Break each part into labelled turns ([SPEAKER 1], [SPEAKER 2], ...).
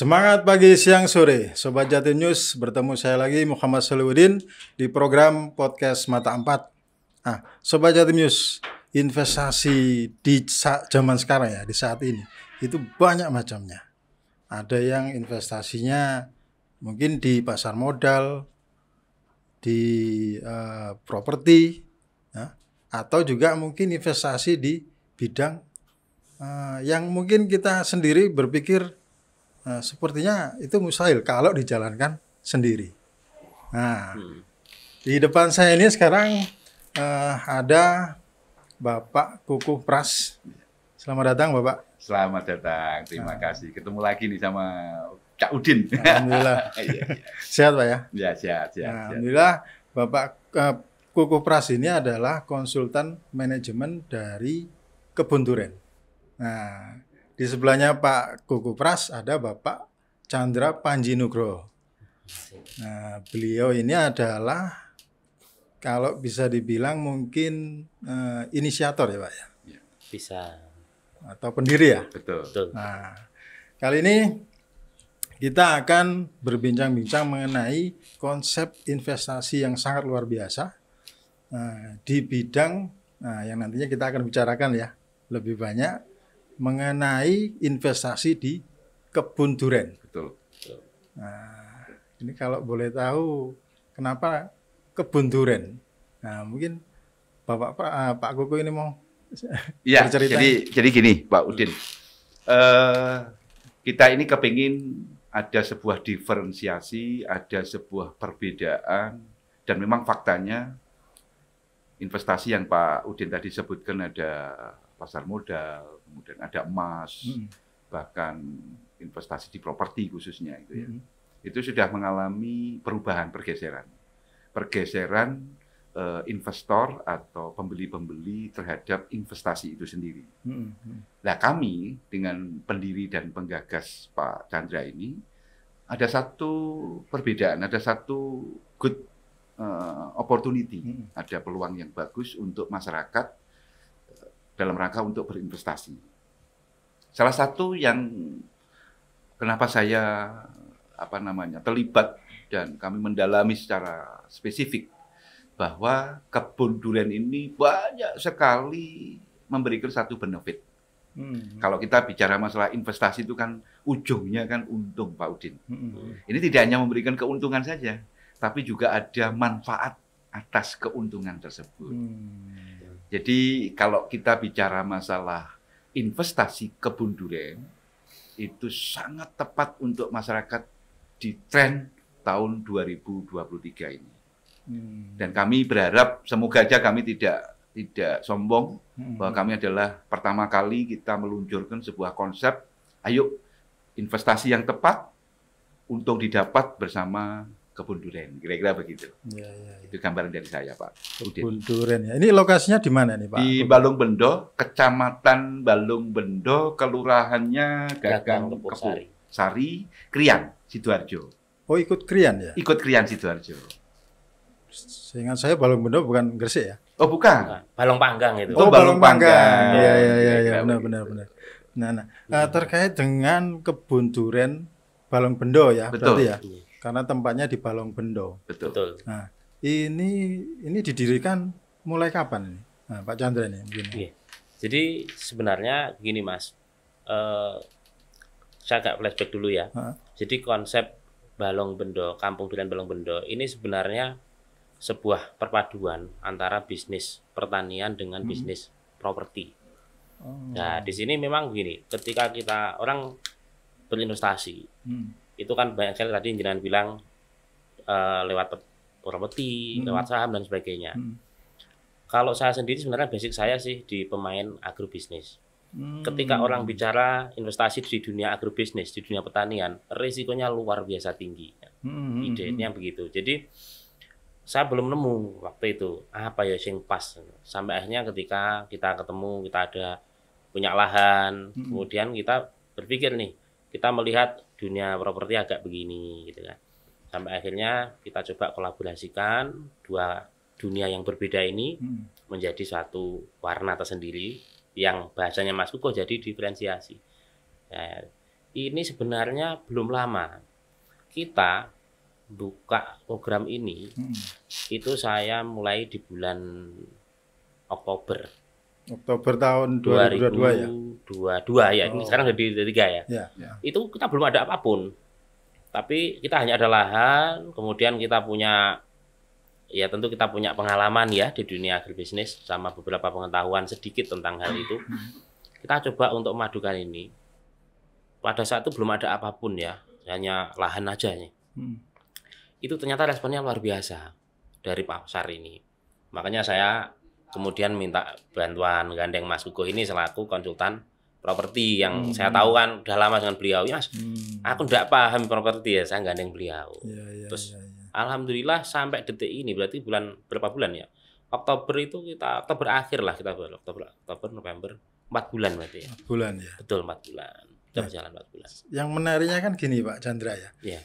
[SPEAKER 1] Semangat pagi, siang, sore. Sobat Jatim News, bertemu saya lagi Muhammad Solihuddin di program podcast Mata Empat. Nah, Sobat Jatim News, investasi di zaman sekarang ya, di saat ini, itu banyak macamnya. Ada yang investasinya mungkin di pasar modal, di properti, ya, atau juga mungkin investasi di bidang yang mungkin kita sendiri berpikir sepertinya itu mustahil kalau dijalankan sendiri. Nah, di depan saya ini sekarang ada Bapak Kukuh Pras. Selamat datang, Bapak.
[SPEAKER 2] Selamat datang, terima kasih. Ketemu lagi nih sama Cak Udin.
[SPEAKER 1] Alhamdulillah. Sehat, Pak ya?
[SPEAKER 2] Ya, sehat.
[SPEAKER 1] Alhamdulillah, Bapak Kukuh Pras ini adalah konsultan manajemen dari Kebun Duren. Nah, di sebelahnya Pak Kukuh Pras ada Bapak Chandra Panji Nugroho. Nah, beliau ini adalah kalau bisa dibilang mungkin inisiator ya Pak ya?
[SPEAKER 3] Bisa.
[SPEAKER 1] Atau pendiri ya?
[SPEAKER 2] Betul.
[SPEAKER 1] Nah, kali ini kita akan berbincang-bincang mengenai konsep investasi yang sangat luar biasa di bidang yang nantinya kita akan bicarakan ya lebih banyak mengenai investasi di kebun duren.
[SPEAKER 2] Betul.
[SPEAKER 1] Nah, ini kalau boleh tahu kenapa kebun duren? Nah, mungkin Pak Kukuh ini mau bercerita.
[SPEAKER 2] Jadi gini, Pak Udin. Kita ini kepingin ada sebuah diferensiasi, ada sebuah perbedaan, dan memang faktanya investasi yang Pak Udin tadi sebutkan ada pasar modal, kemudian ada emas, bahkan investasi di properti khususnya itu ya. Itu sudah mengalami perubahan, pergeseran investor atau pembeli-pembeli terhadap investasi itu sendiri. Nah, kami dengan pendiri dan penggagas Pak Chandra ini ada satu perbedaan, ada satu good opportunity, ada peluang yang bagus untuk masyarakat dalam rangka untuk berinvestasi. Salah satu yang kenapa saya terlibat dan kami mendalami secara spesifik bahwa kebun durian ini banyak sekali memberikan satu benefit. Kalau kita bicara masalah investasi itu kan ujungnya kan untung, Pak Udin. Ini tidak hanya memberikan keuntungan saja, tapi juga ada manfaat atas keuntungan tersebut. Jadi kalau kita bicara masalah investasi kebun duren, itu sangat tepat untuk masyarakat di tren tahun 2023 ini. Dan kami berharap, semoga aja kami tidak sombong, bahwa kami adalah pertama kali kita meluncurkan sebuah konsep, ayo investasi yang tepat, untung didapat bersama kebun duren, kira-kira begitu. Ya. Itu gambaran dari saya, Pak.
[SPEAKER 1] Kebun duren ya. Ini lokasinya di mana nih, Pak?
[SPEAKER 2] Di Balong Bendo, Kecamatan Balong Bendo, Kelurahannya Gagang Kepuk Sari, Krian, Sidoarjo.
[SPEAKER 1] Oh, ikut Krian ya?
[SPEAKER 2] Ikut Krian, Sidoarjo.
[SPEAKER 1] Seingat saya Balong Bendo bukan Gresik ya?
[SPEAKER 2] Oh, bukan.
[SPEAKER 3] Balong Panggang itu.
[SPEAKER 1] Oh, Balong Panggang. Iya, benar. Nah, terkait dengan kebun duren Balong Bendo ya,
[SPEAKER 2] betul.
[SPEAKER 1] Berarti ya? Karena tempatnya di Balong Bendo.
[SPEAKER 2] Betul.
[SPEAKER 1] Nah, ini didirikan mulai kapan ini? Nah, Pak Chandra ini begini.
[SPEAKER 3] Iya. Jadi sebenarnya gini Mas, saya agak flashback dulu ya. Jadi konsep Balong Bendo, Kampung Durian Balong Bendo ini sebenarnya sebuah perpaduan antara bisnis pertanian dengan bisnis properti. Nah, di sini memang begini, ketika kita orang berinvestasi, itu kan banyak sekali tadi jenengan bilang lewat properti, lewat saham dan sebagainya. Kalau saya sendiri sebenarnya basic saya sih di pemain agrobisnis. Ketika orang bicara investasi di dunia agrobisnis, di dunia pertanian, risikonya luar biasa tinggi. Idenya begitu. Jadi saya belum nemu waktu itu apa ya yang pas. Sampai akhirnya ketika kita ketemu, kita ada punya lahan, kemudian kita berpikir nih, kita melihat dunia properti agak begini gitu kan. Sampai akhirnya kita coba kolaborasikan dua dunia yang berbeda ini menjadi satu warna tersendiri yang bahasanya Mas Kukuh jadi diferensiasi. Nah, ini sebenarnya belum lama. Kita buka program ini, itu saya mulai di bulan Oktober
[SPEAKER 1] tahun 2022 ya?
[SPEAKER 3] 2022 ya, ini sekarang udah di 3 ya. Itu kita belum ada apapun. Tapi kita hanya ada lahan, kemudian kita punya, ya tentu kita punya pengalaman ya di dunia agribisnis sama beberapa pengetahuan sedikit tentang hal itu. Kita coba untuk memadukan ini. Pada saat itu belum ada apapun ya, hanya lahan aja nih. Itu ternyata responnya luar biasa dari pasar ini. Makanya saya kemudian minta bantuan gandeng Mas Kukuh ini selaku konsultan properti yang saya tahu kan udah lama dengan beliau. Ya, Mas, aku enggak paham properti ya, saya gandeng beliau. Terus alhamdulillah sampai detik ini, berarti berapa bulan ya? Oktober itu kita, Oktober akhir lah kita, Oktober, November, 4 bulan berarti ya.
[SPEAKER 1] 4 bulan ya?
[SPEAKER 3] Betul, 4 bulan. Sudah berjalan 4 bulan.
[SPEAKER 1] Yang menariknya kan gini Pak Chandra ya.
[SPEAKER 3] Iya.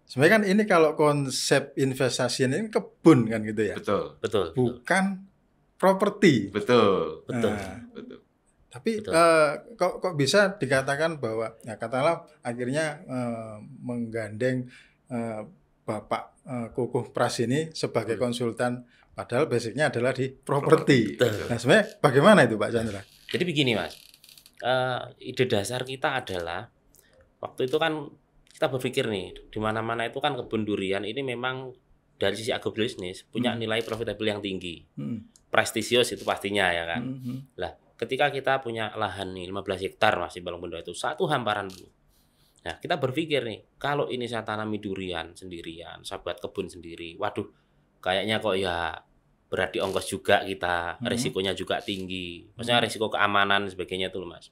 [SPEAKER 1] Sebenarnya kan ini kalau konsep investasi ini kebun kan gitu ya.
[SPEAKER 3] Betul.
[SPEAKER 1] Bukan properti.
[SPEAKER 2] Betul.
[SPEAKER 1] Tapi kok bisa dikatakan bahwa ya katakanlah akhirnya menggandeng Bapak Kukuh Pras ini sebagai konsultan, padahal basicnya adalah di properti. Nah sebenarnya bagaimana itu Pak Chandra?
[SPEAKER 3] Jadi begini Mas, ide dasar kita adalah waktu itu kan kita berpikir nih, di mana-mana itu kan kebun durian ini memang dari sisi agrobisnis punya nilai profitable yang tinggi, prestisius itu pastinya ya kan. Lah ketika kita punya lahan nih 15 hektar masih Balongbendo itu satu hamparan dulu. Nah kita berpikir nih, kalau ini saya tanami durian sendirian, saya buat kebun sendiri, waduh kayaknya kok ya berat di ongkos juga kita, resikonya juga tinggi. Maksudnya resiko keamanan sebagainya itu loh Mas.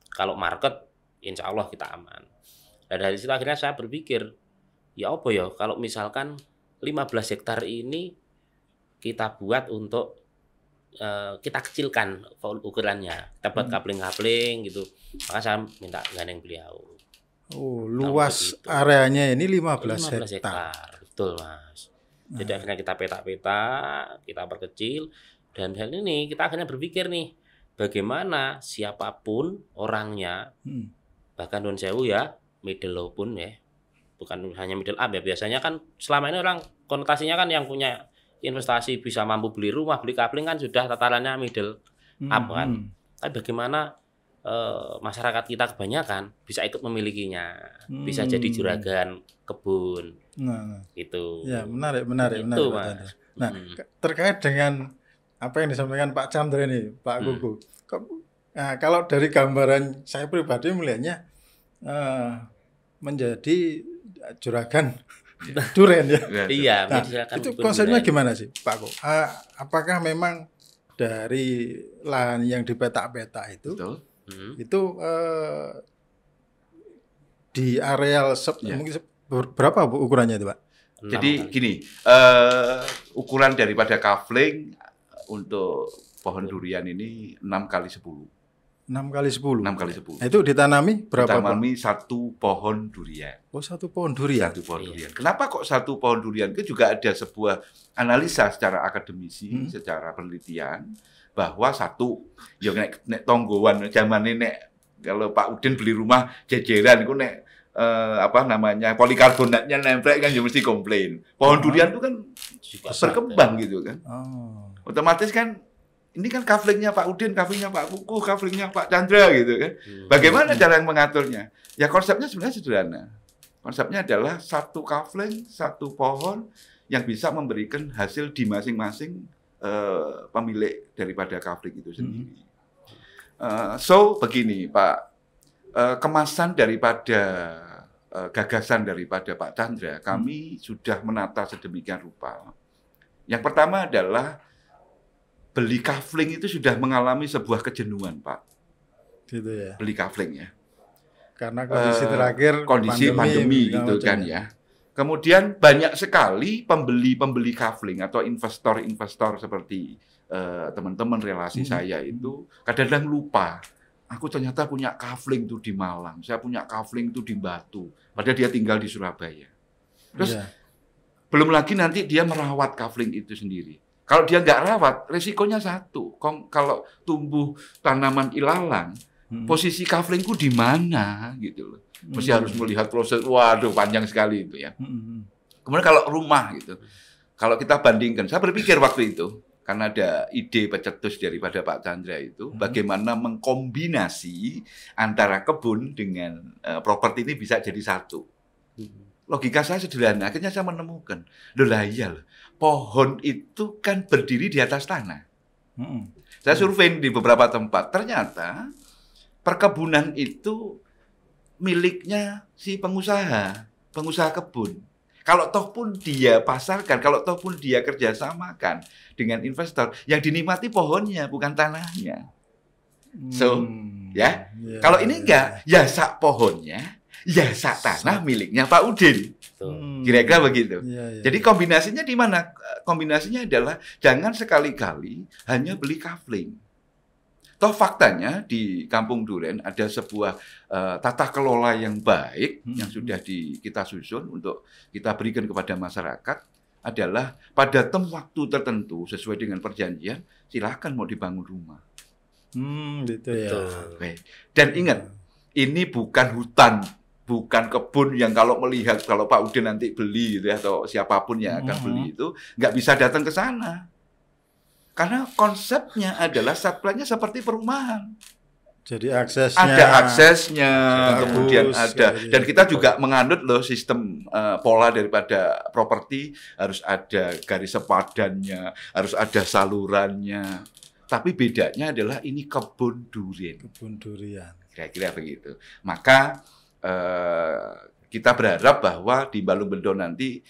[SPEAKER 3] Kalau market, insya Allah kita aman. Nah dari situ akhirnya saya berpikir, ya apa ya kalau misalkan 15 hektar ini kita buat untuk kita kecilkan ukurannya, kita buat kapling-kapling gitu. Maka saya minta gandeng beliau.
[SPEAKER 1] Oh, luas areanya ini 15 hektar.
[SPEAKER 3] Betul Mas. Jadi akhirnya kita peta-peta, kita perkecil, dan hal ini kita akhirnya berpikir nih, bagaimana siapapun orangnya, bahkan non sewu ya, middle low pun ya, bukan hanya middle up ya. Biasanya kan selama ini orang konotasinya kan yang punya investasi bisa mampu beli rumah, beli kapling kan sudah tatarannya middle up kan. Tapi bagaimana masyarakat kita kebanyakan bisa ikut memilikinya, bisa jadi juragan kebun, gitu.
[SPEAKER 1] Ya menarik
[SPEAKER 3] Itu,
[SPEAKER 1] Pak Chandra. Nah terkait dengan apa yang disampaikan Pak Chandra ini, Pak Kukuh, nah, kalau dari gambaran saya pribadi melihatnya menjadi juragan durian ya.
[SPEAKER 3] Iya.
[SPEAKER 1] Nah, itu konsepnya gimana sih Pak Kukuh? Apakah memang dari lahan yang dipetak-petak itu, itu di areal mungkin berapa ukurannya itu Pak?
[SPEAKER 2] Jadi gini, ukuran daripada kafling untuk pohon durian ini 6 kali 10.
[SPEAKER 1] 6 kali 10.
[SPEAKER 2] 6 kali 10.
[SPEAKER 1] Nah, itu ditanami berapa?
[SPEAKER 2] Ditanami satu pohon durian.
[SPEAKER 1] Oh, satu pohon durian.
[SPEAKER 2] Satu pohon durian. Kenapa kok satu pohon durian? Itu juga ada sebuah analisa secara akademisi, secara penelitian bahwa satu, ya nek tonggowan zaman ini nek kalau Pak Udin beli rumah jejeran itu nek polikarbonatnya nempel kan ya mesti komplain. Pohon durian itu kan berkembang gitu kan. Otomatis kan ini kan kaflingnya Pak Udin, kaflingnya Pak Kukuh, kaflingnya Pak Chandra gitu kan. Bagaimana cara mengaturnya? Ya konsepnya sebenarnya sederhana. Konsepnya adalah satu kafling, satu pohon yang bisa memberikan hasil di masing-masing pemilik daripada kafling itu sendiri. So begini Pak, kemasan daripada gagasan daripada Pak Chandra, kami sudah menata sedemikian rupa. Yang pertama adalah beli kafling itu sudah mengalami sebuah kejenuhan, Pak.
[SPEAKER 1] Gitu ya.
[SPEAKER 2] Beli kafling ya.
[SPEAKER 1] Karena kondisi terakhir
[SPEAKER 2] kondisi pandemi gitu kan ya. Kemudian banyak sekali pembeli-pembeli kafling atau investor-investor seperti teman-teman relasi saya itu kadang-kadang lupa. Aku ternyata punya kafling tuh di Malang, saya punya kafling tuh di Batu, padahal dia tinggal di Surabaya. Terus belum lagi nanti dia merawat kafling itu sendiri. Kalau dia nggak rawat, resikonya satu. Kalau tumbuh tanaman ilalang, Posisi kaflingku di mana gitu loh. Mesti harus melihat proses, waduh panjang sekali itu ya. Kemudian kalau rumah gitu, kalau kita bandingkan, saya berpikir waktu itu, karena ada ide pecetus daripada Pak Chandra itu, bagaimana mengkombinasi antara kebun dengan properti ini bisa jadi satu. Logika saya sederhana, akhirnya saya menemukan, pohon itu kan berdiri di atas tanah. Saya survei di beberapa tempat, ternyata perkebunan itu miliknya si pengusaha kebun. Kalau toh pun dia pasarkan, kalau toh pun dia kerjasamakan dengan investor, yang dinikmati pohonnya bukan tanahnya. So, kalau ini enggak, ya sak pohonnya, ya sak tanah miliknya Pak Udin. Kira-kira begitu. Jadi kombinasinya di mana? Kombinasinya adalah jangan sekali-kali hanya beli kafling. Toh faktanya di Kampung Duren ada sebuah tata kelola yang baik yang sudah kita susun untuk kita berikan kepada masyarakat adalah pada waktu tertentu sesuai dengan perjanjian silakan mau dibangun rumah.
[SPEAKER 1] Gitu ya.
[SPEAKER 2] Baik. Dan ingat, ini bukan hutan, bukan kebun yang kalau melihat kalau Pak Udin nanti beli gitu ya, atau siapapun yang akan beli itu nggak bisa datang ke sana. Karena konsepnya adalah satplannya seperti perumahan.
[SPEAKER 1] Jadi aksesnya
[SPEAKER 2] ada aksesnya,
[SPEAKER 1] bagus,
[SPEAKER 2] kemudian ada, dan kita juga menganut loh sistem pola daripada properti, harus ada garis sepadannya, harus ada salurannya. Tapi bedanya adalah ini kebun durian.
[SPEAKER 1] Kebun durian.
[SPEAKER 2] Kira-kira begitu. Maka kita berharap bahwa di Balongbendo nanti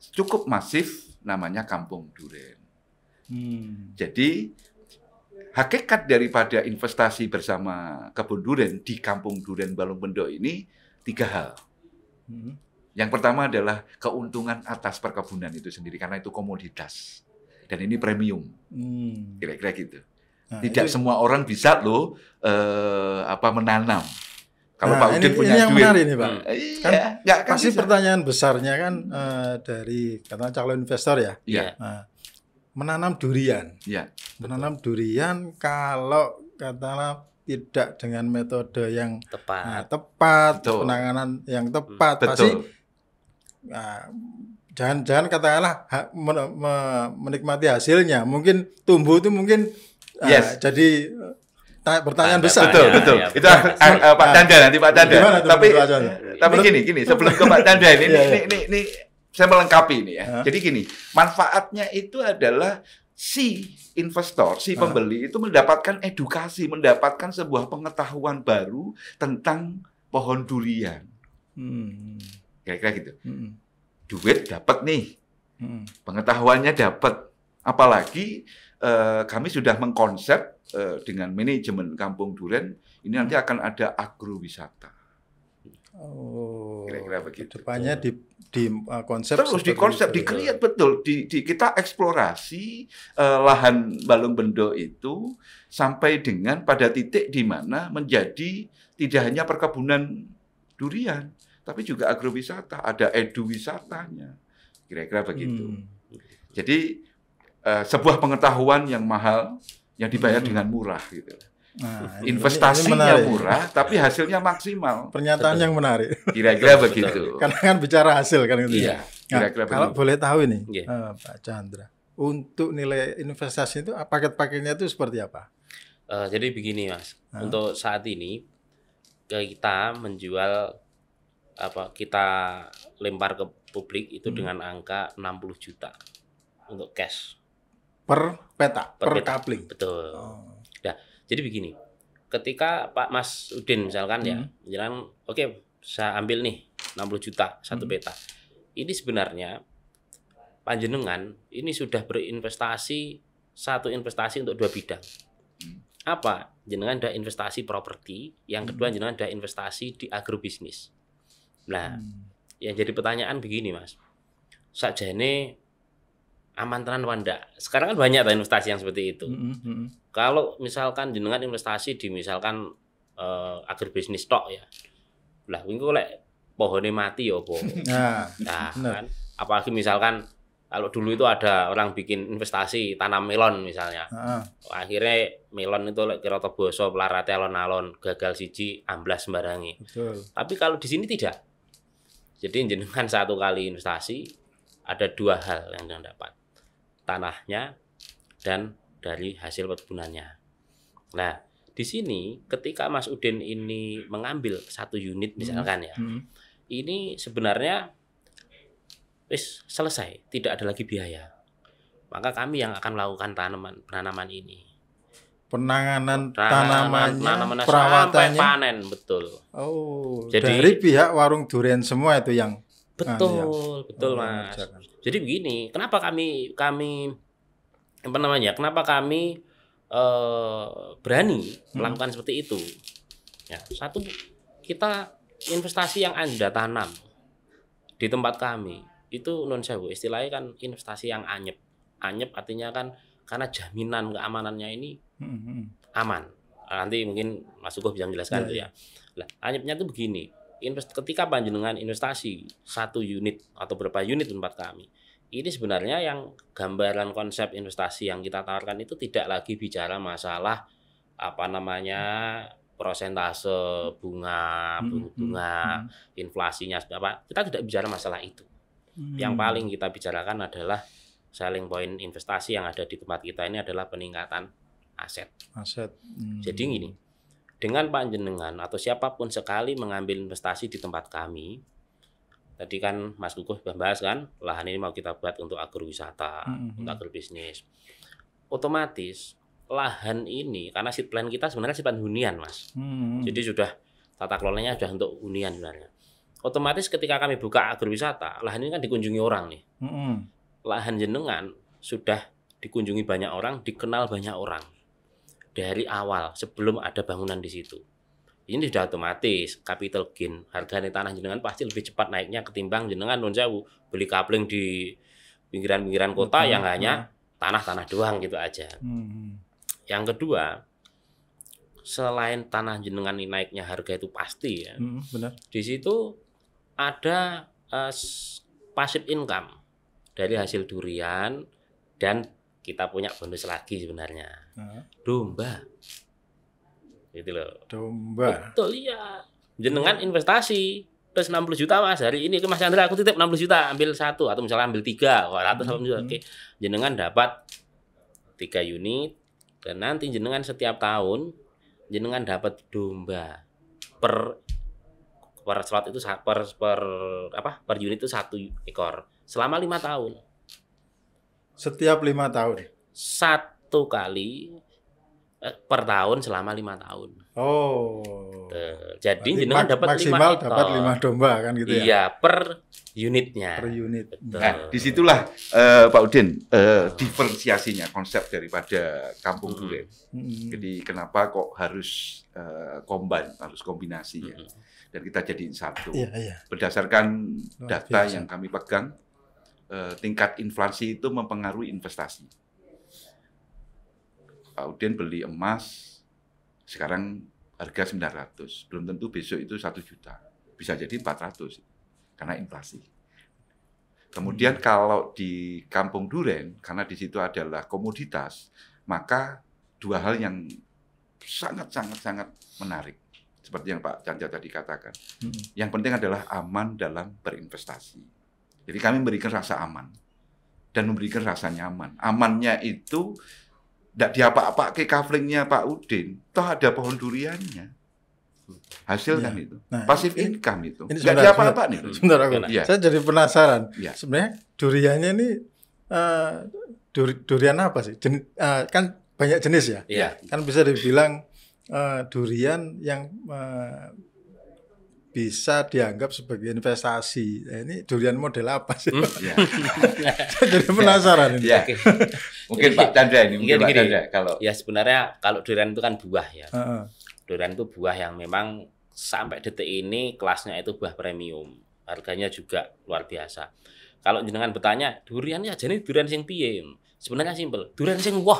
[SPEAKER 2] cukup masif namanya Kampung Duren. Jadi hakikat daripada investasi bersama kebun durian di Kampung Duren Balongbendo ini 3 hal. Yang pertama adalah keuntungan atas perkebunan itu sendiri karena itu komoditas dan ini premium. Kira-kira gitu. Tidak semua orang bisa loh menanam. Kalau Pak Udin punya
[SPEAKER 1] ini yang
[SPEAKER 2] duit.
[SPEAKER 1] menarik nih Pak.
[SPEAKER 2] Kan
[SPEAKER 1] pasti
[SPEAKER 2] bisa.
[SPEAKER 1] pertanyaan besarnya kan dari katakan calon investor ya.
[SPEAKER 2] Iya.
[SPEAKER 1] Menanam durian.
[SPEAKER 2] Iya.
[SPEAKER 1] Menanam durian kalau katakanlah tidak dengan metode yang tepat, penanganan yang tepat, pasti jangan katakanlah menikmati hasilnya. Mungkin tumbuh itu mungkin jadi pertanyaan besar.
[SPEAKER 2] Betul.
[SPEAKER 3] Ya,
[SPEAKER 2] itu Pak Chandra nanti Pak Chandra. Tapi gini, sebelum ke Pak Chandra ini saya melengkapi ini ya. Jadi gini, manfaatnya itu adalah si investor, si pembeli itu mendapatkan edukasi, mendapatkan sebuah pengetahuan baru tentang pohon durian. Kira-kira gitu. Duit dapat nih, pengetahuannya dapat. Apalagi kami sudah mengkonsep dengan manajemen Kampung Duren, ini nanti akan ada agrowisata. Kira-kira begitu.
[SPEAKER 1] Depannya di konsep
[SPEAKER 2] terus di konsep, di-create betul. Kita eksplorasi lahan Balongbendo itu sampai dengan pada titik di mana menjadi tidak hanya perkebunan durian, tapi juga agrowisata, ada eduwisatanya. Kira-kira begitu. Jadi sebuah pengetahuan yang mahal yang dibayar dengan murah gitu. Investasinya murah, tapi hasilnya maksimal.
[SPEAKER 1] Pernyataan yang menarik.
[SPEAKER 2] Kira-kira begitu.
[SPEAKER 1] Karena kan bicara hasil kan gitu.
[SPEAKER 2] Iya. Kira-kira
[SPEAKER 1] kalau
[SPEAKER 2] begitu.
[SPEAKER 1] boleh tahu ini, Pak Chandra, untuk nilai investasi itu paket-paketnya itu seperti apa?
[SPEAKER 3] Jadi begini Mas, untuk saat ini kita menjual kita lempar ke publik itu dengan angka 60 juta untuk cash.
[SPEAKER 1] Per peta, per kapling.
[SPEAKER 3] Betul. Nah, jadi begini, ketika Pak Mas Udin misalkan bilang, oke, saya ambil nih 60 juta satu peta. Ini sebenarnya panjenengan ini sudah berinvestasi satu investasi untuk 2 bidang. Apa? Jenengan ada investasi properti, yang kedua jenengan ada investasi di agrobisnis. Nah, yang jadi pertanyaan begini Mas, sakjane aman tenan apa enggak? Sekarang kan banyak investasi yang seperti itu. Kalau misalkan jenengan investasi di misalkan agribisnis tok ya. Lah wingi kok lek pohone mati ya apa? Nah, kan apalagi misalkan Kalau dulu itu ada orang bikin investasi tanam melon misalnya. Akhirnya melon itu kira boso pelarate alon-alon, gagal siji amblas sembarangi.
[SPEAKER 1] Betul.
[SPEAKER 3] Tapi kalau di sini tidak. Jadi jenengan satu kali investasi ada dua hal yang Anda dapat. Tanahnya dan dari hasil perkebunannya. Nah, di sini ketika Mas Udin ini mengambil satu unit misalkan ya. Ini sebenarnya selesai, tidak ada lagi biaya. Maka kami yang akan melakukan penanaman ini.
[SPEAKER 1] Penanganan tanamannya, perawatannya
[SPEAKER 3] sampai panen, betul.
[SPEAKER 1] Oh, jadi dari pihak warung durian semua itu yang
[SPEAKER 3] betul, betul Mas. Jadi begini, kenapa kami kenapa kami berani melakukan seperti itu? Ya, satu, kita investasi yang Anda tanam di tempat kami itu non sewu, istilahnya kan investasi yang anyep. Anyep artinya kan karena jaminan keamanannya ini aman. Nanti mungkin Mas Ugo bisa menjelaskan itu ya. Nah, anyepnya itu begini. Ketika panjenengan investasi satu unit atau berapa unit tempat kami, ini sebenarnya yang gambaran konsep investasi yang kita tawarkan itu tidak lagi bicara masalah persentase bunga, inflasinya apa. Kita tidak bicara masalah itu. Yang paling kita bicarakan adalah selling point investasi yang ada di tempat kita ini adalah peningkatan aset. Jadi gini, dengan panjenengan atau siapapun sekali mengambil investasi di tempat kami, tadi kan Mas Kukuh bahas kan, lahan ini mau kita buat untuk agrowisata, untuk agrobisnis. Otomatis lahan ini, karena seed plan kita sebenarnya seed plan hunian Mas. Jadi sudah tata kelolanya sudah untuk hunian sebenarnya. Otomatis ketika kami buka agrowisata, lahan ini kan dikunjungi orang nih. Lahan jenengan sudah dikunjungi banyak orang, dikenal banyak orang dari awal sebelum ada bangunan di situ. Ini sudah otomatis capital gain, harga tanah jenengan pasti lebih cepat naiknya ketimbang jenengan non sewu beli kapling di pinggiran-pinggiran kota yang hanya tanah-tanah doang gitu aja. Yang kedua, selain tanah jenengan ini naiknya harga itu pasti ya.
[SPEAKER 1] Benar.
[SPEAKER 3] Di situ ada passive income dari hasil durian dan kita punya bonus lagi sebenarnya. Domba. Gitu loh.
[SPEAKER 1] Domba.
[SPEAKER 3] Betul ya. Jenengan investasi plus 60 juta Mas hari ini ke Mas Chandra aku titip 60 juta ambil satu atau misalnya ambil 3 180 juta. Oke. Jenengan dapat 3 unit dan nanti jenengan setiap tahun jenengan dapat domba per slot itu per unit itu 1 ekor selama 5 tahun.
[SPEAKER 1] Setiap 5 tahun.
[SPEAKER 3] 1 kali per tahun selama 5 tahun.
[SPEAKER 1] Oh.
[SPEAKER 3] Jadi jenengan dapat 5
[SPEAKER 1] maksimal
[SPEAKER 3] ekor.
[SPEAKER 1] Dapat 5 domba kan gitu ya.
[SPEAKER 3] Iya, per unitnya.
[SPEAKER 1] Per unit.
[SPEAKER 3] Betul.
[SPEAKER 2] Nah, disitulah Pak Udin diferensiasinya konsep daripada kampung durian. Jadi kenapa kok harus harus kombinasi ya. Dan kita jadiin satu. Berdasarkan data yang kami pegang, tingkat inflasi itu mempengaruhi investasi. Pak Udin beli emas, sekarang harga 900. Belum tentu besok itu 1 juta. Bisa jadi 400, karena inflasi. Kemudian kalau di kampung durian, karena di situ adalah komoditas, maka 2 hal yang sangat menarik. Seperti yang Pak Chandra tadi katakan. Yang penting adalah aman dalam berinvestasi. Jadi kami memberikan rasa aman dan memberikan rasa nyaman. Amannya itu tidak diapa-apa ke kaflingnya Pak Udin, toh ada pohon duriannya. Hasil kan itu. Nah, passive income itu. Tidak diapa-apa nih.
[SPEAKER 1] Sebentar aku. Saya jadi penasaran. Sebenarnya duriannya ini durian apa sih? Kan banyak jenis ya. Kan bisa dibilang durian yang bisa dianggap sebagai investasi. Nah, ini durian model apa sih? Saya jadi penasaran ini.
[SPEAKER 2] Mungkin Pak Chandra ini. Pak Chandra, kalau
[SPEAKER 3] ya sebenarnya kalau durian itu kan buah ya. Durian itu buah yang memang sampai detik ini kelasnya itu buah premium. Harganya juga luar biasa. Kalau jenengan bertanya, durian ya jenis durian sing piye? Sebenarnya simpel, durian sing wah.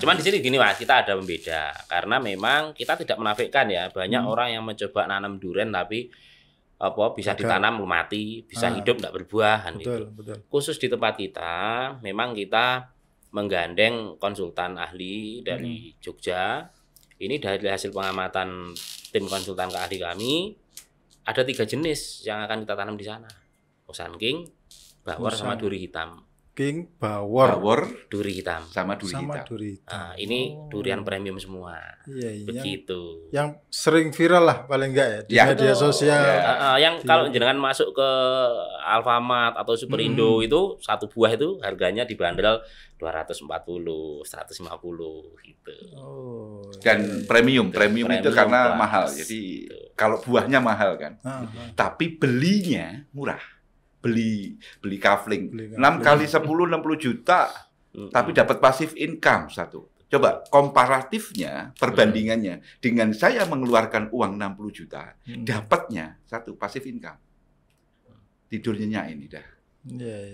[SPEAKER 3] Cuman di sini gini Mas, kita ada pembeda karena memang kita tidak menafikan ya banyak orang yang mencoba nanam durian tapi bisa ditanam mati, bisa hidup enggak berbuah kan gitu.
[SPEAKER 1] Betul.
[SPEAKER 3] Khusus di tempat kita memang kita menggandeng konsultan ahli dari Jogja. Ini dari hasil pengamatan tim konsultan ahli kami, ada 3 jenis yang akan kita tanam di sana. Musang King, Bawor sama Duri Hitam.
[SPEAKER 1] King, Bawor,
[SPEAKER 3] Duri Hitam.
[SPEAKER 2] Sama Duri Hitam.
[SPEAKER 3] Nah, ini durian premium semua.
[SPEAKER 1] Iya.
[SPEAKER 3] Begitu.
[SPEAKER 1] Yang sering viral lah paling enggak ya di media sosial.
[SPEAKER 3] Yang kalau jenengan masuk ke Alfamart atau Superindo itu satu buah itu harganya dibanderol 240, 150 gitu.
[SPEAKER 2] Dan premium itu karena mahal. Jadi kalau buahnya mahal kan. Tapi belinya murah. Beli kafling 6 kali 10 60 juta tapi dapat passive income satu. Coba komparatifnya, perbandingannya dengan saya mengeluarkan uang 60 juta, dapatnya satu passive income. Tidur nyenyak ini dah.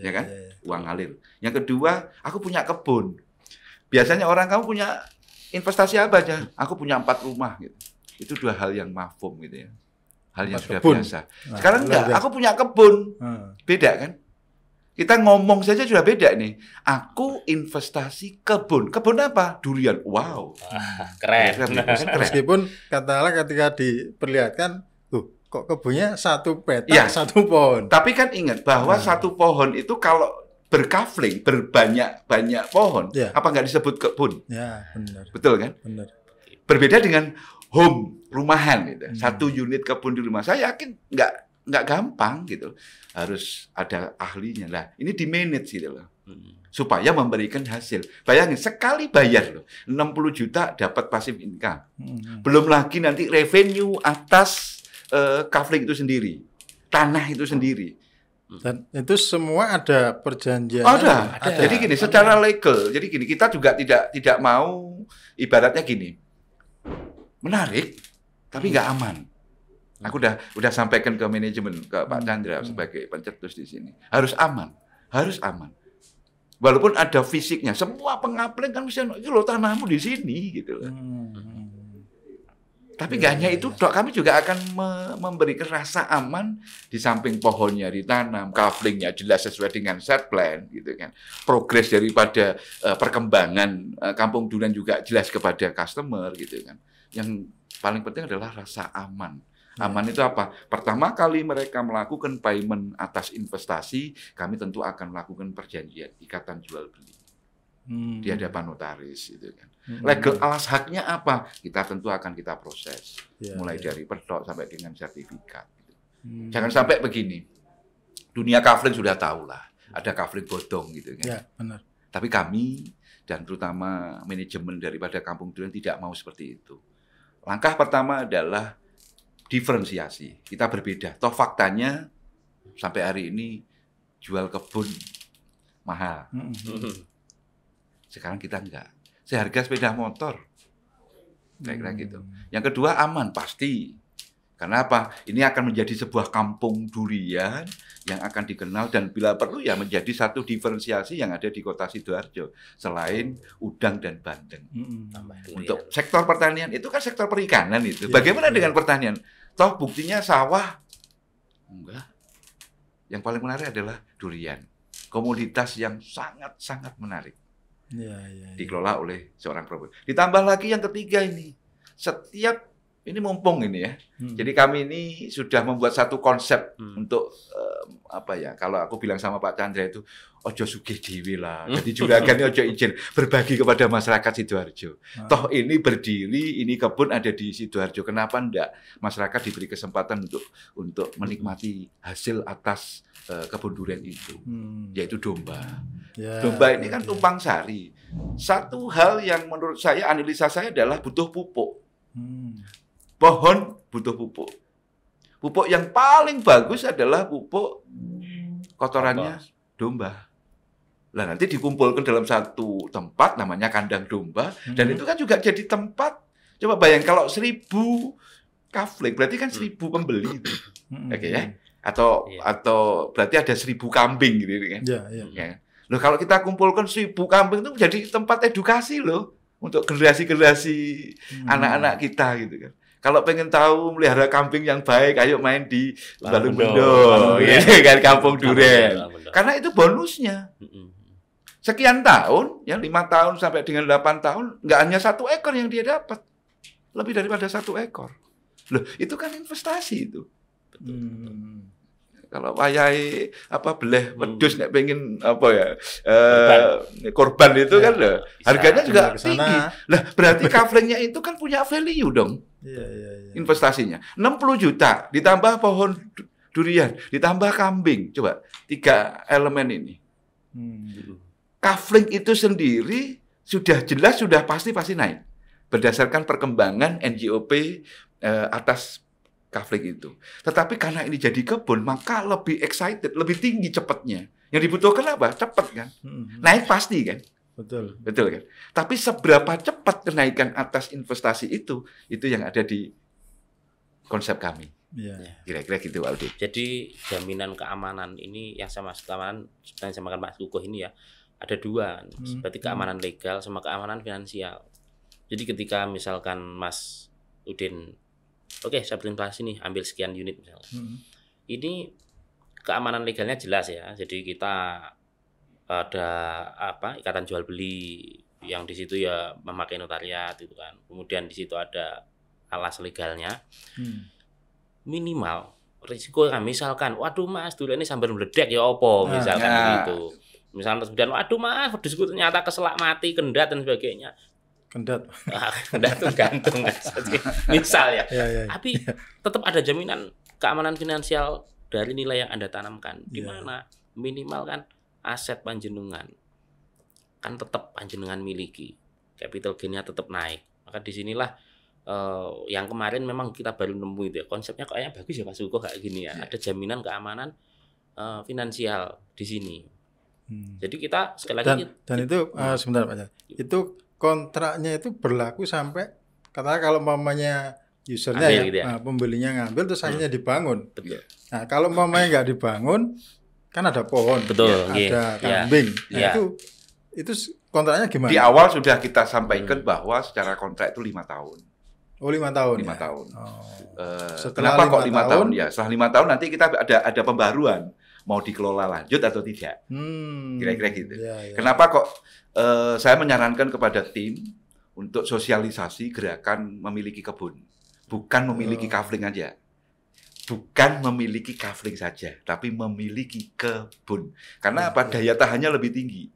[SPEAKER 2] Ya kan? Uang ngalir. Yang kedua, aku punya kebun. Biasanya orang kamu punya investasi apa aja? Aku punya 4 rumah gitu. Itu 2 hal yang mafhum gitu ya. Hal yang sudah biasa. Sekarang enggak, aku punya kebun. Beda kan? Kita ngomong saja sudah beda nih. Aku investasi kebun. Kebun apa? Durian. Wow.
[SPEAKER 3] Keren.
[SPEAKER 1] Meskipun katakanlah ketika diperlihatkan, kok kebunnya 1 petak, 1 pohon.
[SPEAKER 2] Tapi kan ingat bahwa 1 pohon itu kalau berkafling, berbanyak pohon, apa nggak disebut kebun?
[SPEAKER 1] Ya, benar.
[SPEAKER 2] Betul kan?
[SPEAKER 1] Benar.
[SPEAKER 2] Berbeda dengan home, rumahan gitu. 1 unit kebun di rumah. Saya yakin nggak gampang gitu. Harus ada ahlinya lah. Ini di manage gitu loh. Supaya memberikan hasil. Bayangin sekali bayar loh. 60 juta dapat passive income. Belum lagi nanti revenue atas kafling itu sendiri. Tanah itu sendiri.
[SPEAKER 1] Dan itu semua ada perjanjian.
[SPEAKER 2] Ada. Jadi gini, secara legal. Jadi gini, kita juga tidak mau ibaratnya gini. Menarik, tapi nggak aman. Aku udah sampaikan ke manajemen, ke Pak Chandra sebagai pencetus di sini. Harus aman. Walaupun ada fisiknya, semua pengapling kan misalnya, itu loh tanahmu di sini gitu loh. Tapi nggak hanya itu, kami juga akan memberikan rasa aman di samping pohonnya ditanam, kaflingnya jelas sesuai dengan set plan gitu kan. Progres daripada perkembangan kampung durian juga jelas kepada customer gitu kan. Yang paling penting adalah rasa aman. Aman itu apa? Pertama kali mereka melakukan payment atas investasi, kami tentu akan melakukan perjanjian, ikatan jual beli. Di hadapan notaris gitu kan. Legal alas haknya apa? Kita tentu akan kita proses. Mulai dari pedok sampai dengan sertifikat. Gitu. Jangan sampai begini. Dunia kafling sudah tahu lah. Ada kafling bodong gitu kan.
[SPEAKER 1] Ya, benar.
[SPEAKER 2] Tapi kami dan terutama manajemen daripada Kampung Durian tidak mau seperti itu. Langkah pertama adalah diferensiasi. Kita berbeda. Toh faktanya sampai hari ini jual kebun mahal. Sekarang kita enggak. Seharga sepeda motor. Kira-kira gitu. Yang kedua aman pasti. Karena apa? Ini akan menjadi sebuah kampung durian yang akan dikenal dan bila perlu ya menjadi satu diferensiasi yang ada di Kota Sidoarjo selain udang dan bandeng. Untuk sektor pertanian itu kan sektor perikanan itu. Bagaimana dengan pertanian? Toh buktinya sawah enggak. Yang paling menarik adalah durian. Komoditas yang sangat-sangat menarik. Dikelola oleh seorang profesor. Ditambah lagi yang ketiga ini. Setiap ini mumpung ini ya. Jadi kami ini sudah membuat satu konsep untuk apa ya? Kalau aku bilang sama Pak Chandra itu ojo sugih dhewe lah. Jadi juragan ojo izin berbagi kepada masyarakat Sidoarjo. Toh ini berdiri, ini kebun ada di Sidoarjo. Kenapa enggak masyarakat diberi kesempatan untuk menikmati hasil atas kebun durian itu, yaitu domba. Domba ini kan tumpang sari. Satu hal yang menurut saya analisa saya adalah butuh pupuk. Pohon butuh pupuk. Pupuk yang paling bagus adalah pupuk kotorannya domba. Nah, nanti dikumpulkan dalam satu tempat namanya kandang domba dan itu kan juga jadi tempat. Coba bayangkan kalau 1000 kafling berarti kan 1000 pembeli itu. Oke ya. Atau berarti ada 1000 kambing gitu kan. Ya. Loh kalau kita kumpulkan 1000 kambing itu jadi tempat edukasi loh untuk generasi-generasi anak-anak kita gitu kan. Kalau pengen tahu melihara kambing yang baik, ayo main di Balung Bendo, kan Kampung Duren. Karena itu bonusnya. Sekian tahun, ya 5 tahun sampai dengan 8 tahun, nggak hanya 1 ekor yang dia dapat, lebih daripada 1 ekor. Loh, itu kan investasi itu. Kalau wayai beleh wedhus nek pengen korban itu kan loh, harganya juga tinggi. Lah berarti kaflingnya itu kan punya value dong. Iya. Investasinya 60 juta ditambah pohon durian, ditambah kambing. Coba 3 elemen ini. Kafling itu sendiri sudah jelas sudah pasti naik berdasarkan perkembangan NJOP atas kafling itu. Tetapi karena ini jadi kebun, maka lebih excited, lebih tinggi cepatnya. Yang dibutuhkan apa? Cepat kan? Naik pasti kan? Betul kan? Tapi seberapa cepat kenaikan atas investasi itu yang ada di konsep kami. Kira-kira gitu, Aldi.
[SPEAKER 3] Jadi jaminan keamanan ini yang sama keamanan sebenarnya sama Mas Kukuh ini ya ada 2. Berarti keamanan legal sama keamanan finansial. Jadi ketika misalkan Mas Udin oke, saya berinvestasi nih, ambil sekian unit misalnya. Ini keamanan legalnya jelas ya. Jadi kita ada ikatan jual beli yang di situ ya memakai notariat itu kan. Kemudian di situ ada alas legalnya. Minimal risiko kan misalkan, waduh Mas, dulu ini sambil meledak ya opo misalkan gitu. Misalnya kemudian, waduh Mas, wedhusku ternyata keselak mati, kendat dan sebagainya. Kendat tuh gantung kan. Misal ya. Tapi tetap ada jaminan keamanan finansial dari nilai yang Anda tanamkan. Di mana minimal kan aset panjenengan kan tetap panjenengan miliki. Capital gain-nya tetap naik. Maka disinilah yang kemarin memang kita baru nemu itu ya. Konsepnya kayaknya bagus ya Pak Suko kayak gini ya. Ada jaminan keamanan finansial di sini. Jadi kita sekali lagi
[SPEAKER 1] dan itu sebentar Pak. Itu kontraknya itu berlaku sampai katanya kalau mamanya usernya gitu ya. Pembelinya ngambil terus akhirnya dibangun. Betul. Nah kalau mamanya nggak dibangun kan ada pohon, ada kambing. Nah, itu kontraknya gimana?
[SPEAKER 2] Di awal sudah kita sampaikan bahwa secara kontrak itu 5 tahun.
[SPEAKER 1] Oh 5 tahun.
[SPEAKER 2] 5 tahun. Kenapa kok 5 tahun? Ya setelah 5 tahun nanti kita ada pembaruan. Mau dikelola lanjut atau tidak. Kira-kira gitu. Kenapa kok saya menyarankan kepada tim untuk sosialisasi gerakan memiliki kebun. Bukan memiliki kafling aja. Bukan memiliki kafling saja, tapi memiliki kebun. Karena apa? Daya tahannya lebih tinggi.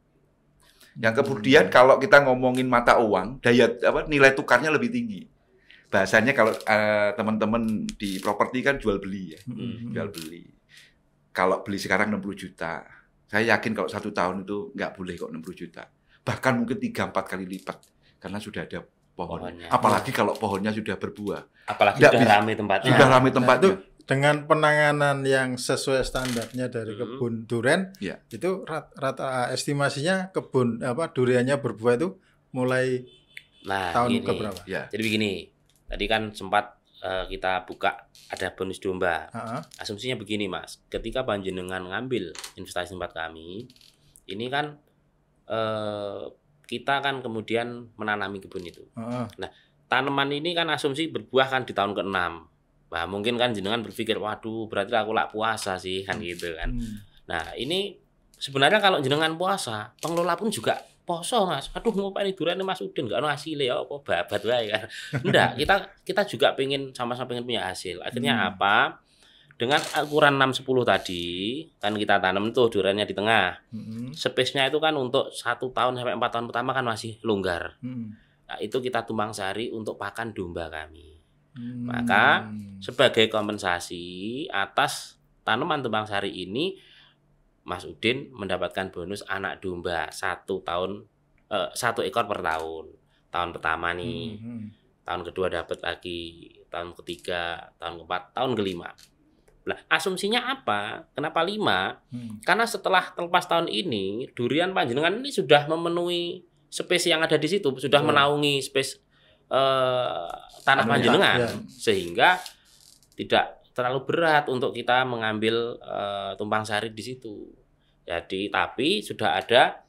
[SPEAKER 2] Yang kemudian kalau kita ngomongin mata uang, nilai tukarnya lebih tinggi. Bahasanya kalau teman-teman di properti kan jual beli ya. Jual beli. Kalau beli sekarang 60 juta, saya yakin kalau 1 tahun itu nggak boleh kok 60 juta. Bahkan mungkin 3-4 kali lipat. Karena sudah ada pohonnya. Apalagi kalau pohonnya sudah berbuah.
[SPEAKER 3] Apalagi sudah ramai tempatnya.
[SPEAKER 2] Sudah ramai tempatnya.
[SPEAKER 1] Nah, dengan penanganan yang sesuai standarnya dari kebun durian, itu rata estimasinya kebun duriannya berbuah itu mulai tahun keberapa?
[SPEAKER 3] Jadi begini, tadi kan sempat kita buka ada bonus domba. Asumsinya begini Mas, ketika panjenengan ngambil investasi tempat kami, ini kan kita kan kemudian menanami kebun itu. Nah, tanaman ini kan asumsi berbuah kan di tahun ke-6. Nah, mungkin kan jenengan berpikir, waduh berarti aku lak puasa sih kan gitu kan. Nah, ini sebenarnya kalau jenengan puasa, pengelola pun juga poso Mas. Aduh ngapain durian Mas Udin gak ono hasilnya ya apa babat wae kan. Enggak, kita juga sama-sama pengen punya hasil. Akhirnya apa? Dengan ukuran 6-10 tadi kan kita tanam tuh duriannya di tengah. Space-nya itu kan untuk 1 tahun sampai 4 tahun pertama kan masih longgar. Nah, itu kita tumbang sari untuk pakan domba kami. Maka sebagai kompensasi atas tanaman tumbang sari ini Mas Udin mendapatkan bonus anak domba 1 ekor per tahun. Tahun pertama nih, tahun kedua dapat lagi, tahun ketiga, tahun keempat, tahun kelima. Nah, asumsinya apa? Kenapa 5? Karena setelah terlepas tahun ini, durian panjenengan ini sudah memenuhi space yang ada di situ, sudah menaungi space tanah panjenengan, sehingga tidak terlalu berat untuk kita mengambil tumpang sari di situ. Jadi, tapi sudah ada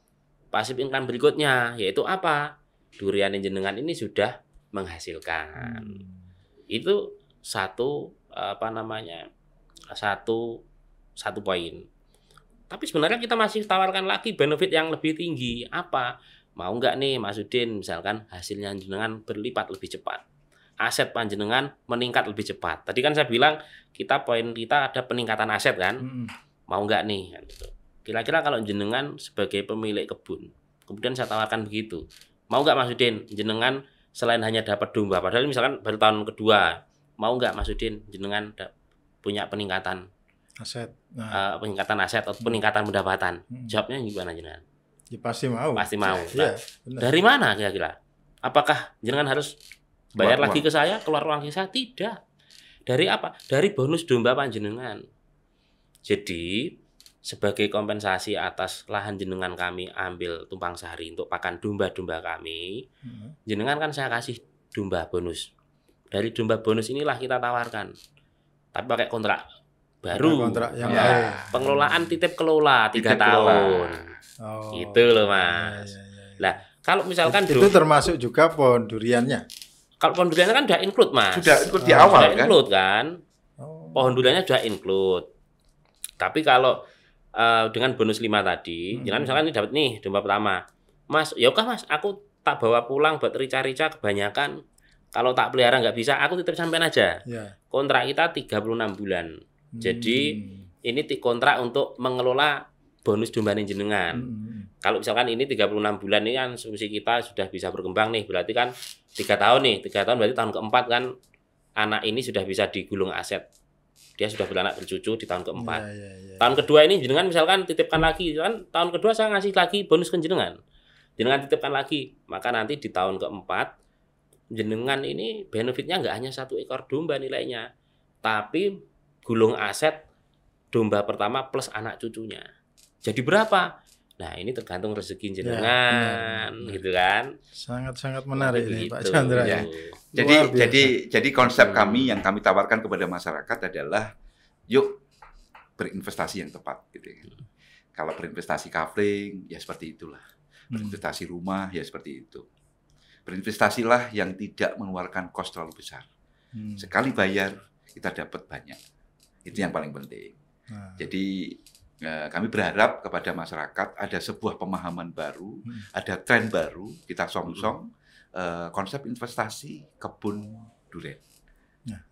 [SPEAKER 3] pasif income berikutnya, yaitu apa? Durian jenengan ini sudah menghasilkan. Itu satu satu poin. Tapi sebenarnya kita masih tawarkan lagi benefit yang lebih tinggi. Apa? Mau nggak nih Mas Udin, misalkan hasilnya jenengan berlipat lebih cepat, aset panjenengan meningkat lebih cepat. Tadi kan saya bilang poin kita ada peningkatan aset kan. Mau nggak nih? Kira-kira kalau jenengan sebagai pemilik kebun, kemudian saya tawarkan begitu, mau nggak Mas Udin, jenengan selain hanya dapat domba, padahal misalkan baru tahun kedua, mau nggak Mas Udin, jenengan punya peningkatan
[SPEAKER 1] aset,
[SPEAKER 3] peningkatan aset atau peningkatan pendapatan? Jawabnya gimana jenengan?
[SPEAKER 1] Ya pasti mau.
[SPEAKER 3] Pasti mau.
[SPEAKER 1] Ya,
[SPEAKER 3] dari mana kira-kira? Apakah jenengan harus bayar lagi ke saya, keluar uang ke saya? Tidak. Dari apa? Dari bonus domba panjenengan. Jadi sebagai kompensasi atas lahan jenengan kami ambil tumpang sari untuk pakan domba-domba kami, jenengan kan saya kasih domba bonus. Dari domba bonus inilah kita tawarkan. Tapi pakai kontrak baru.
[SPEAKER 1] Kontrak yang
[SPEAKER 3] pengelolaan titip kelola 3 tahun.
[SPEAKER 1] Oh,
[SPEAKER 3] gitu loh Mas. Nah, kalau misalkan
[SPEAKER 1] itu termasuk juga pohon duriannya.
[SPEAKER 3] Kalau pohon duriannya kan udah include Mas.
[SPEAKER 2] Sudah include di awal
[SPEAKER 3] sudah include kan. Pohon duriannya sudah include. Tapi kalau dengan bonus 5 tadi, jangan misalkan ini dapat nih domba pertama. Mas, ya udah Mas, aku tak bawa pulang buat rica-rica kebanyakan. Kalau tak pelihara nggak bisa, aku titip sampean aja. Kontrak kita 36 bulan. Jadi ini kontrak untuk mengelola bonus domba jenengan. Kalau misalkan ini 36 bulan ini kan asumsi kita sudah bisa berkembang nih, berarti kan 3 tahun nih, 3 tahun berarti tahun keempat kan anak ini sudah bisa digulung aset. Dia sudah beranak bercucu di tahun keempat. Tahun kedua ini jenengan misalkan titipkan lagi, kan tahun kedua saya ngasih lagi bonus ke jenengan. Jenengan titipkan lagi, maka nanti di tahun keempat jenengan ini benefitnya nggak hanya 1 ekor domba nilainya, tapi gulung aset domba pertama plus anak cucunya. Jadi berapa? Nah, ini tergantung rezeki jenengan, gitu kan.
[SPEAKER 1] Sangat-sangat menarik ini Pak Chandra.
[SPEAKER 2] Ya. Jadi konsep kami yang kami tawarkan kepada masyarakat adalah yuk berinvestasi yang tepat gitu ya. Kalau berinvestasi kafling ya seperti itulah. Berinvestasi rumah ya seperti itu. Berinvestasilah yang tidak mengeluarkan kos terlalu besar. Sekali bayar kita dapat banyak. Itu yang paling penting. Jadi kami berharap kepada masyarakat ada sebuah pemahaman baru, ada tren baru, kita song-song konsep investasi kebun durian.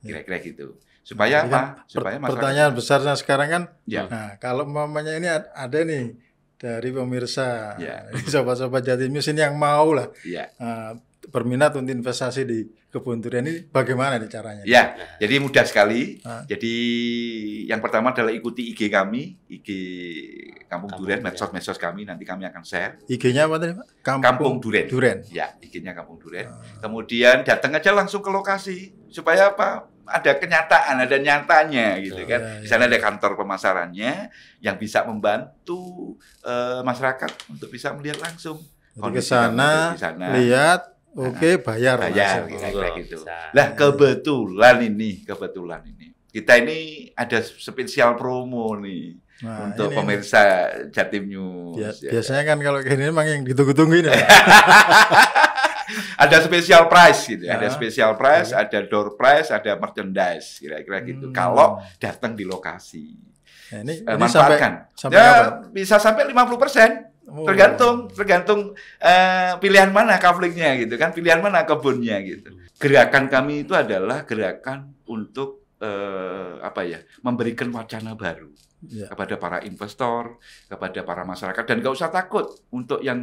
[SPEAKER 2] Kira-kira gitu. Supaya apa? Supaya masyarakat.
[SPEAKER 1] Pertanyaan besarnya sekarang kan, nah, kalau mamanya ini ada nih dari pemirsa, sobat-sobat Jatim News ini yang mau lah berminat untuk investasi di kebun durian ini, bagaimana nih caranya?
[SPEAKER 2] Ya, jadi mudah sekali. Jadi yang pertama adalah ikuti IG kami, IG Kampung Durian, medsos kami, nanti kami akan share.
[SPEAKER 1] IG-nya apa tadi Pak?
[SPEAKER 2] Kampung Durian. Ya, IG-nya Kampung Durian. Kemudian datang aja langsung ke lokasi, supaya apa? Ada kenyataan, ada nyatanya gitu kan. Di sana ada kantor pemasarannya yang bisa membantu masyarakat untuk bisa melihat langsung.
[SPEAKER 1] Jadi ke sana, lihat, bayar
[SPEAKER 2] kira-kira gitu. Lah kebetulan ini kita ini ada spesial promo nih untuk pemirsa Jatim News.
[SPEAKER 1] Biasanya kan kalau kayak ini memang yang ditunggu-tunggu ini.
[SPEAKER 2] Ada special price gitu, ada special price, ada door price, ada merchandise, kira-kira gitu. Kalau datang di lokasi,
[SPEAKER 1] ini
[SPEAKER 2] manfaatkan.
[SPEAKER 1] Sampai
[SPEAKER 2] bisa sampai 50%. Tergantung pilihan mana kaflingnya gitu kan, pilihan mana kebunnya gitu. Gerakan kami itu adalah gerakan untuk memberikan wacana baru kepada para investor, kepada para masyarakat, dan nggak usah takut untuk yang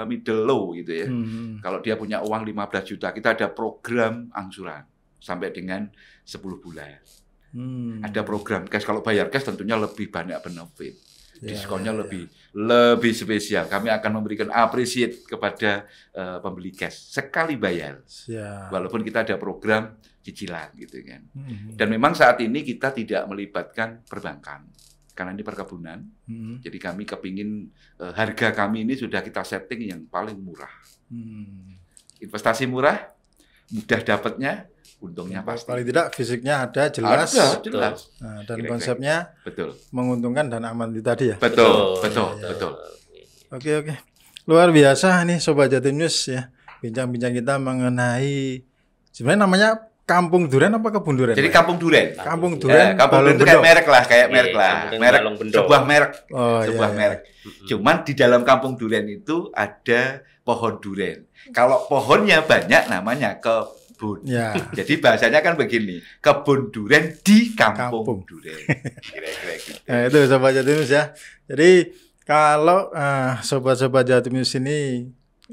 [SPEAKER 2] middle low gitu ya. Kalau dia punya uang 15 juta, kita ada program angsuran sampai dengan 10 bulan. Ada program cash, kalau bayar cash tentunya lebih banyak benefit. Diskonnya lebih spesial. Kami akan memberikan appreciate kepada pembeli cash sekali bayar. Walaupun kita ada program cicilan gitu kan. Dan memang saat ini kita tidak melibatkan perbankan karena ini perkebunan. Jadi kami kepingin harga kami ini sudah kita setting yang paling murah. Investasi murah, mudah dapatnya, untungnya pasti.
[SPEAKER 1] Paling tidak fisiknya ada, jelas. Nah, dan konsepnya menguntungkan dan aman itu tadi ya.
[SPEAKER 2] Betul.
[SPEAKER 1] Oke. Luar biasa nih Sobat Jatim News ya. Bincang-bincang kita mengenai sebenarnya namanya Kampung Duren apa Kebun Duren?
[SPEAKER 2] Jadi Kampung Duren.
[SPEAKER 1] Kampung Duren.
[SPEAKER 2] Kampung Duren itu kayak merek lah, merek
[SPEAKER 3] Bendo.
[SPEAKER 2] sebuah merek,
[SPEAKER 1] iya.
[SPEAKER 2] merek. Cuman di dalam Kampung Duren itu ada pohon duren. Kalau pohonnya banyak namanya kebun.
[SPEAKER 1] Ya.
[SPEAKER 2] Jadi bahasanya kan begini, kebun duren di Kampung Duren. Kira-kira gitu.
[SPEAKER 1] Nah, itu Sobat Jatimus ya. Jadi kalau sobat-sobat Jatimus ini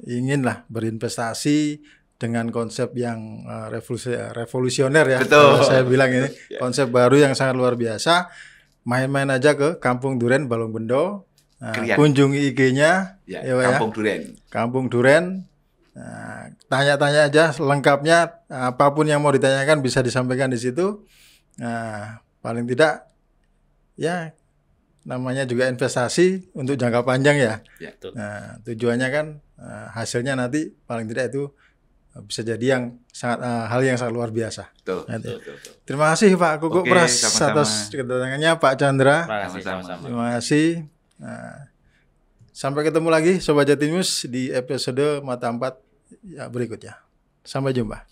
[SPEAKER 1] inginlah berinvestasi dengan konsep yang revolusioner ya.
[SPEAKER 2] Betul.
[SPEAKER 1] Saya bilang ini konsep baru yang sangat luar biasa. Main-main aja ke Kampung Duren Balongbendo. Kunjungi IG-nya
[SPEAKER 2] ya,
[SPEAKER 1] ya,
[SPEAKER 2] Kampung Duren.
[SPEAKER 1] Kampung Duren. Tanya-tanya aja lengkapnya, apapun yang mau ditanyakan bisa disampaikan di situ. Paling tidak ya namanya juga investasi untuk jangka panjang ya. Tujuannya kan hasilnya nanti paling tidak itu bisa jadi yang sangat hal yang sangat luar biasa.
[SPEAKER 2] Betul.
[SPEAKER 1] Terima kasih Pak Kuku Pras atas kedatangannya, Pak Chandra. Terima kasih. Sampai ketemu lagi Sobat Jatimus di episode Mata 4 berikutnya. Sampai jumpa.